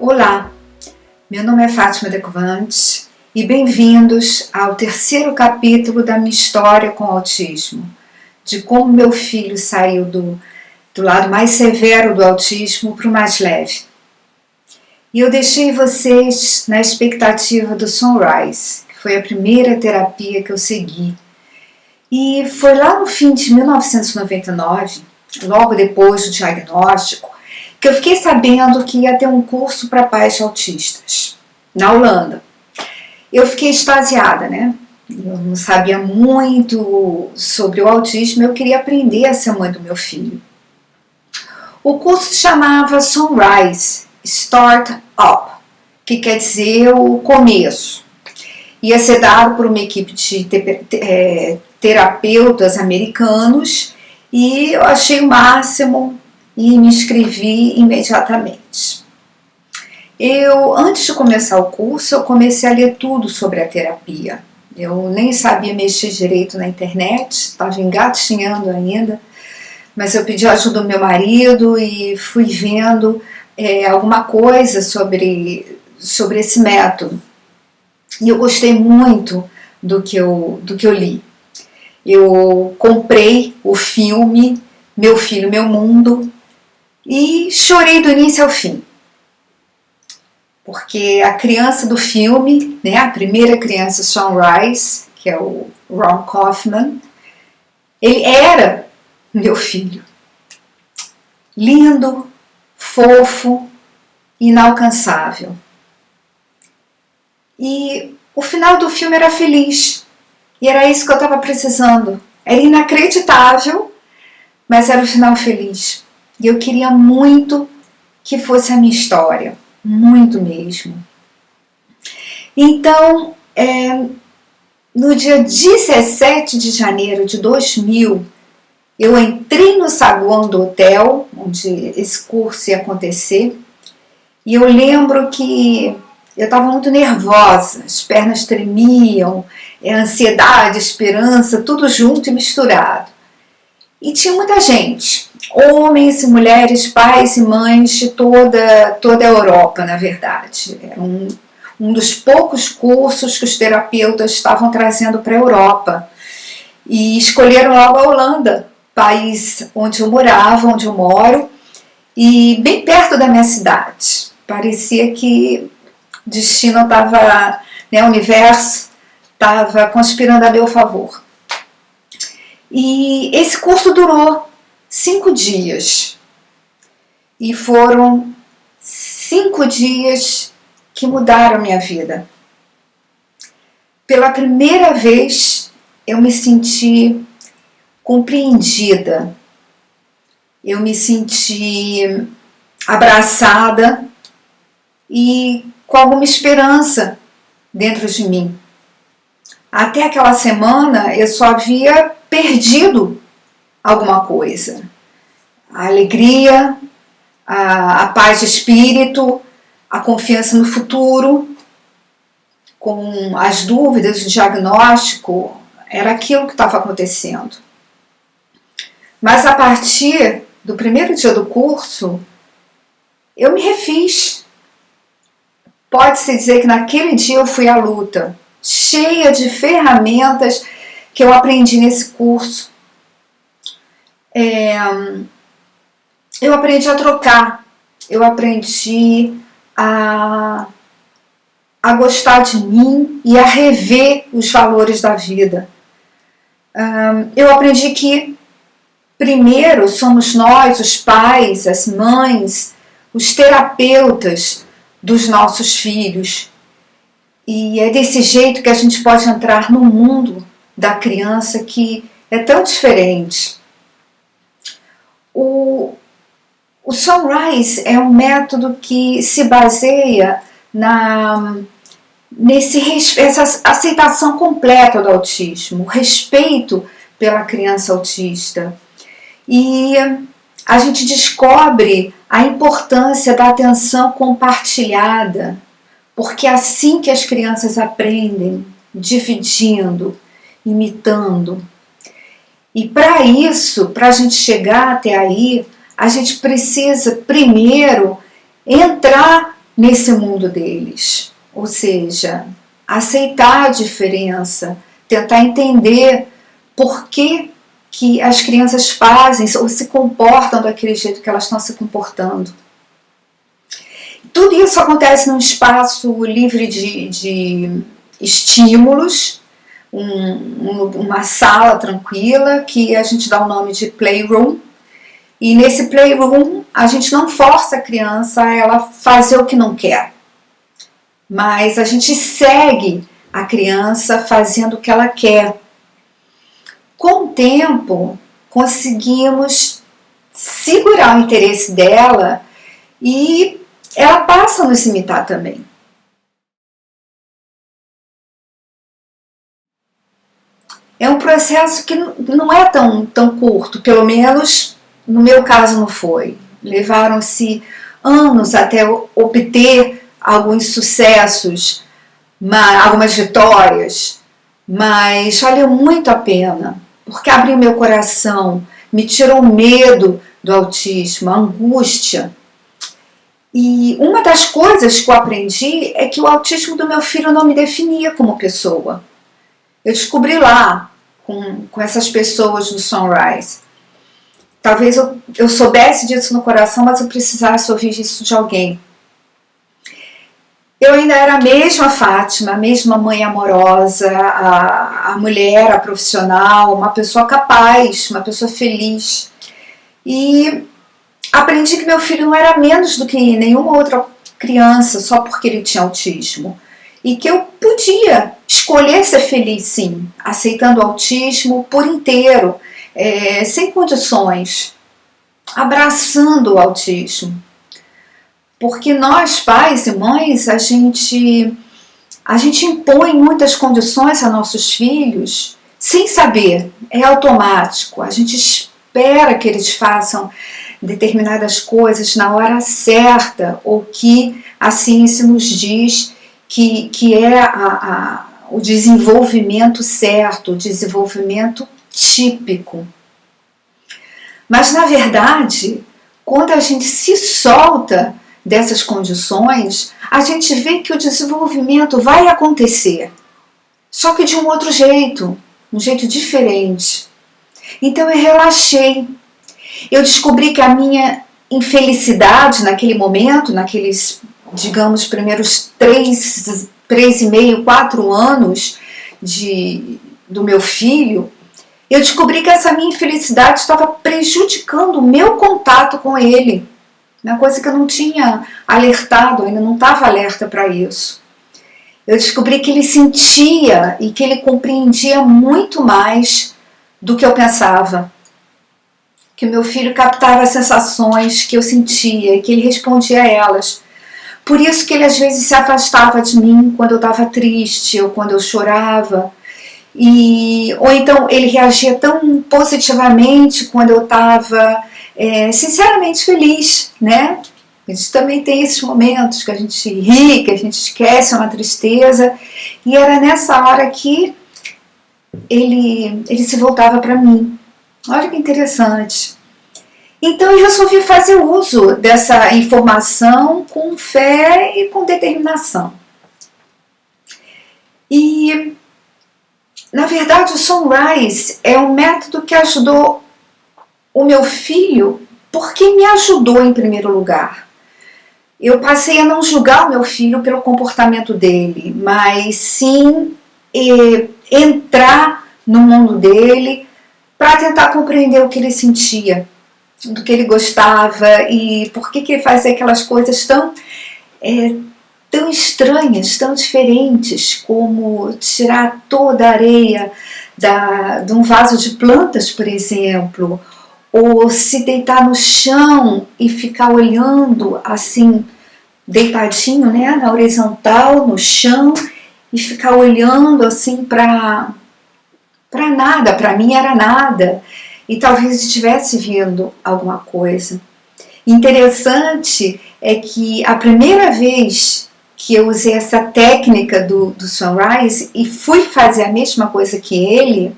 Olá, meu nome é Fátima Decovante e bem-vindos ao terceiro capítulo da minha história com autismo, de como meu filho saiu do lado mais severo do autismo para o mais leve. E eu deixei vocês na expectativa do Sunrise, que foi a primeira terapia que eu segui. E foi lá no fim de 1999, logo depois do diagnóstico, que eu fiquei sabendo que ia ter um curso para pais autistas, na Holanda. Eu fiquei extasiada, né? Eu não sabia muito sobre o autismo, eu queria aprender a ser mãe do meu filho. O curso se chamava Sunrise Start Up, que quer dizer o começo. Ia ser dado por uma equipe de terapeutas americanos e eu achei o máximo e me inscrevi imediatamente. Antes de começar o curso, eu comecei a ler tudo sobre a terapia. Eu nem sabia mexer direito na internet, estava engatinhando ainda, mas eu pedi ajuda do meu marido e fui vendo alguma coisa sobre esse método. E eu gostei muito do que eu li. Eu comprei o filme Meu Filho, Meu Mundo e chorei do início ao fim. Porque a criança do filme, né, a primeira criança, Sunrise, que é o Ron Kaufman, ele era meu filho. Lindo, fofo, inalcançável. E o final do filme era feliz. E era isso que eu estava precisando. Era inacreditável, mas era o final feliz. E eu queria muito que fosse a minha história. Muito mesmo. Então, no dia 17 de janeiro de 2000, eu entrei no saguão do hotel, onde esse curso ia acontecer, e eu lembro que eu estava muito nervosa, as pernas tremiam, ansiedade, esperança, tudo junto e misturado. E tinha muita gente, homens e mulheres, pais e mães de toda a Europa, na verdade. Era um dos poucos cursos que os terapeutas estavam trazendo para a Europa. E escolheram logo a Holanda, país onde eu morava, onde eu moro, e bem perto da minha cidade. Parecia que o destino estava, né, o universo estava conspirando a meu favor. E esse curso durou 5 dias. E foram 5 dias que mudaram a minha vida. Pela primeira vez, eu me senti compreendida. Eu me senti abraçada e com alguma esperança dentro de mim. Até aquela semana, eu só havia perdido alguma coisa. A alegria, a paz de espírito, a confiança no futuro, com as dúvidas do diagnóstico, era aquilo que estava acontecendo. Mas a partir do primeiro dia do curso, eu me refiz. Pode-se dizer que naquele dia eu fui à luta, cheia de ferramentas que eu aprendi nesse curso. Eu aprendi a trocar, eu aprendi a gostar de mim e a rever os valores da vida. Eu aprendi que primeiro somos nós, os pais, as mães, os terapeutas dos nossos filhos. E é desse jeito que a gente pode entrar no mundo da criança que é tão diferente. O Sunrise é um método que se baseia nessa aceitação completa do autismo, o respeito pela criança autista. E a gente descobre a importância da atenção compartilhada, porque é assim que as crianças aprendem, dividindo, imitando. E para isso, para a gente chegar até aí, a gente precisa primeiro entrar nesse mundo deles. Ou seja, aceitar a diferença, tentar entender por que as crianças fazem ou se comportam daquele jeito que elas estão se comportando. Tudo isso acontece num espaço livre de estímulos, uma sala tranquila que a gente dá o nome de playroom. E nesse playroom a gente não força a criança a ela fazer o que não quer, mas a gente segue a criança fazendo o que ela quer. Com o tempo conseguimos segurar o interesse dela e ela passa a nos imitar também. É um processo que não é tão curto, pelo menos no meu caso não foi. Levaram-se anos até obter alguns sucessos, algumas vitórias, mas valeu muito a pena, porque abriu meu coração, me tirou o medo do autismo, a angústia. E uma das coisas que eu aprendi é que o autismo do meu filho não me definia como pessoa. Eu descobri lá, com essas pessoas do Sunrise. Talvez eu soubesse disso no coração, mas eu precisasse ouvir isso de alguém. Eu ainda era a mesma Fátima, a mesma mãe amorosa, a mulher, a profissional, uma pessoa capaz, uma pessoa feliz. E aprendi que meu filho não era menos do que nenhuma outra criança só porque ele tinha autismo. E que eu podia escolher ser feliz, sim, aceitando o autismo por inteiro, sem condições, abraçando o autismo. Porque nós, pais e mães, a gente impõe muitas condições a nossos filhos sem saber, é automático. A gente espera que eles façam determinadas coisas na hora certa, ou que a ciência nos diz que é o desenvolvimento certo, o desenvolvimento típico. Mas, na verdade, quando a gente se solta dessas condições, a gente vê que o desenvolvimento vai acontecer, só que de um outro jeito, um jeito diferente. Então eu relaxei. Eu descobri que a minha infelicidade naquele momento, naqueles, digamos, primeiros 3,5, 4 anos do meu filho, eu descobri que essa minha infelicidade estava prejudicando o meu contato com ele. Uma coisa que eu não tinha alertado, ainda não estava alerta para isso. Eu descobri que ele sentia e que ele compreendia muito mais do que eu pensava. Que o meu filho captava as sensações que eu sentia e que ele respondia a elas. Por isso que ele às vezes se afastava de mim quando eu estava triste ou quando eu chorava. Ou então ele reagia tão positivamente quando eu estava sinceramente feliz, né? A gente também tem esses momentos que a gente ri, que a gente esquece uma tristeza, e era nessa hora que ele se voltava para mim. Olha que interessante. Então eu resolvi fazer uso dessa informação com fé e com determinação. E, na verdade, o Sunrise é um método que ajudou o meu filho, porque me ajudou em primeiro lugar. Eu passei a não julgar o meu filho pelo comportamento dele, mas sim entrar no mundo dele para tentar compreender o que ele sentia, do que ele gostava e por que ele fazia aquelas coisas tão estranhas, tão diferentes, como tirar toda a areia de um vaso de plantas, por exemplo, ou se deitar no chão e ficar olhando assim, deitadinho, né, na horizontal, no chão, e ficar olhando assim para nada. Para mim era nada, e talvez estivesse vendo alguma coisa. Interessante é que a primeira vez que eu usei essa técnica do Sunrise e fui fazer a mesma coisa que ele,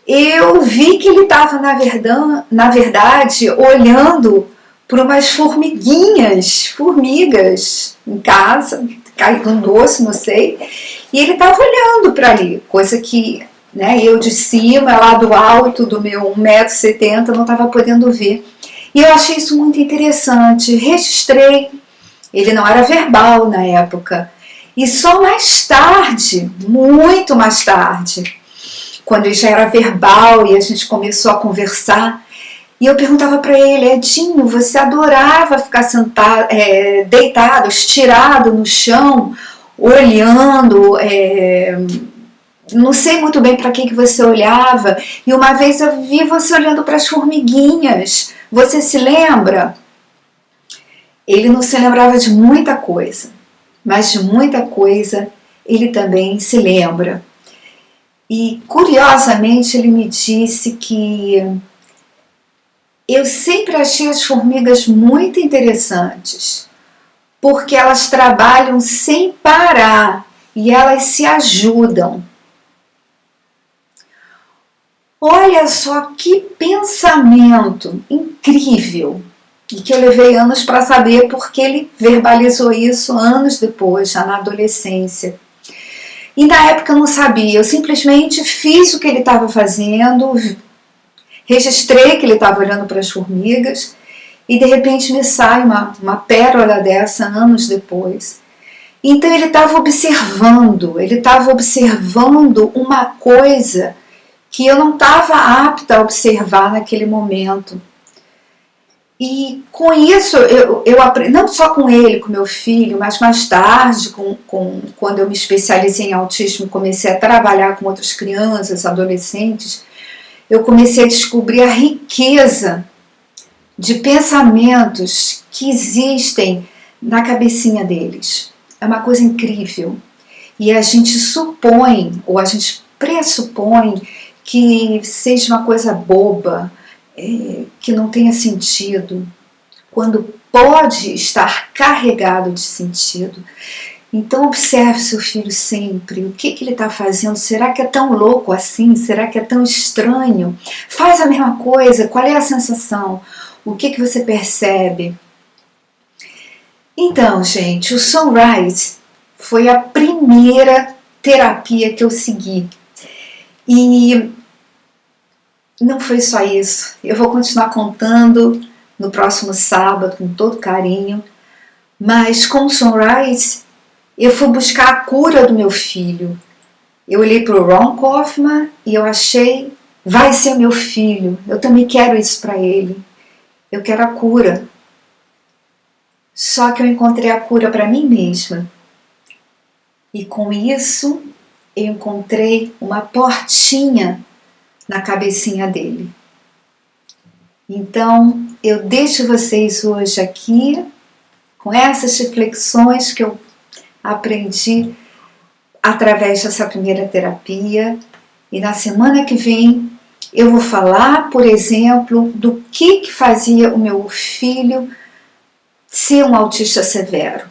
eu vi que ele estava, na verdade, olhando por umas formigas em casa, caiu um doce, não sei, e ele estava olhando para ali, coisa que, né, eu de cima, lá do alto do meu 1,70 m, não estava podendo ver. E eu achei isso muito interessante, registrei. Ele não era verbal na época. E só mais tarde, muito mais tarde, quando ele já era verbal e a gente começou a conversar, e eu perguntava para ele: Edinho, você adorava ficar sentado, deitado, estirado no chão, olhando, não sei muito bem para que você olhava, e uma vez eu vi você olhando para as formiguinhas, você se lembra? Ele não se lembrava de muita coisa, mas de muita coisa ele também se lembra. E curiosamente ele me disse que eu sempre achei as formigas muito interessantes, porque elas trabalham sem parar e elas se ajudam. Olha só que pensamento incrível! E que eu levei anos para saber, porque ele verbalizou isso anos depois, já na adolescência. E na época eu não sabia, eu simplesmente fiz o que ele estava fazendo, registrei que ele estava olhando para as formigas, e de repente me sai uma pérola dessa anos depois. Então ele estava observando uma coisa que eu não estava apta a observar naquele momento. E com isso eu aprendi, não só com ele, com meu filho, mas mais tarde, quando eu me especializei em autismo, comecei a trabalhar com outras crianças, adolescentes, eu comecei a descobrir a riqueza de pensamentos que existem na cabecinha deles. É uma coisa incrível. E a gente supõe, ou a gente pressupõe, que seja uma coisa boba, que não tenha sentido, quando pode estar carregado de sentido. Então observe seu filho sempre, o que ele está fazendo, será que é tão louco assim, será que é tão estranho? Faz a mesma coisa, qual é a sensação, o que você percebe? Então, gente, o Sunrise foi a primeira terapia que eu segui. E não foi só isso. Eu vou continuar contando no próximo sábado com todo carinho. Mas com o Sunrise, eu fui buscar a cura do meu filho. Eu olhei para o Ron Kaufman e eu achei, vai ser meu filho. Eu também quero isso para ele. Eu quero a cura. Só que eu encontrei a cura para mim mesma. E com isso, eu encontrei uma portinha na cabecinha dele. Então, eu deixo vocês hoje aqui com essas reflexões que eu aprendi através dessa primeira terapia. E na semana que vem eu vou falar, por exemplo, do que fazia o meu filho ser um autista severo.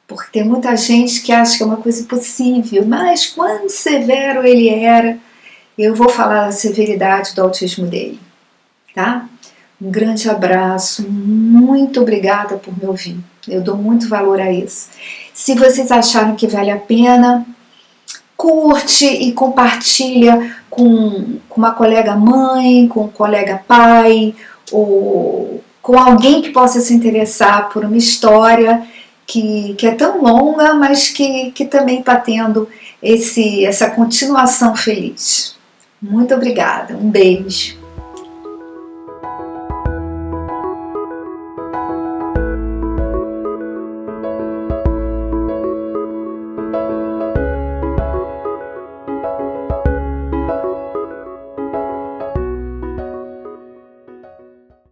Porque tem muita gente que acha que é uma coisa impossível, mas quão severo ele era. Eu vou falar da severidade do autismo dele, tá? Um grande abraço, muito obrigada por me ouvir. Eu dou muito valor a isso. Se vocês acharem que vale a pena, curte e compartilha com uma colega mãe, com um colega pai, ou com alguém que possa se interessar por uma história que é tão longa, mas que também está tendo essa continuação feliz. Muito obrigada, um beijo.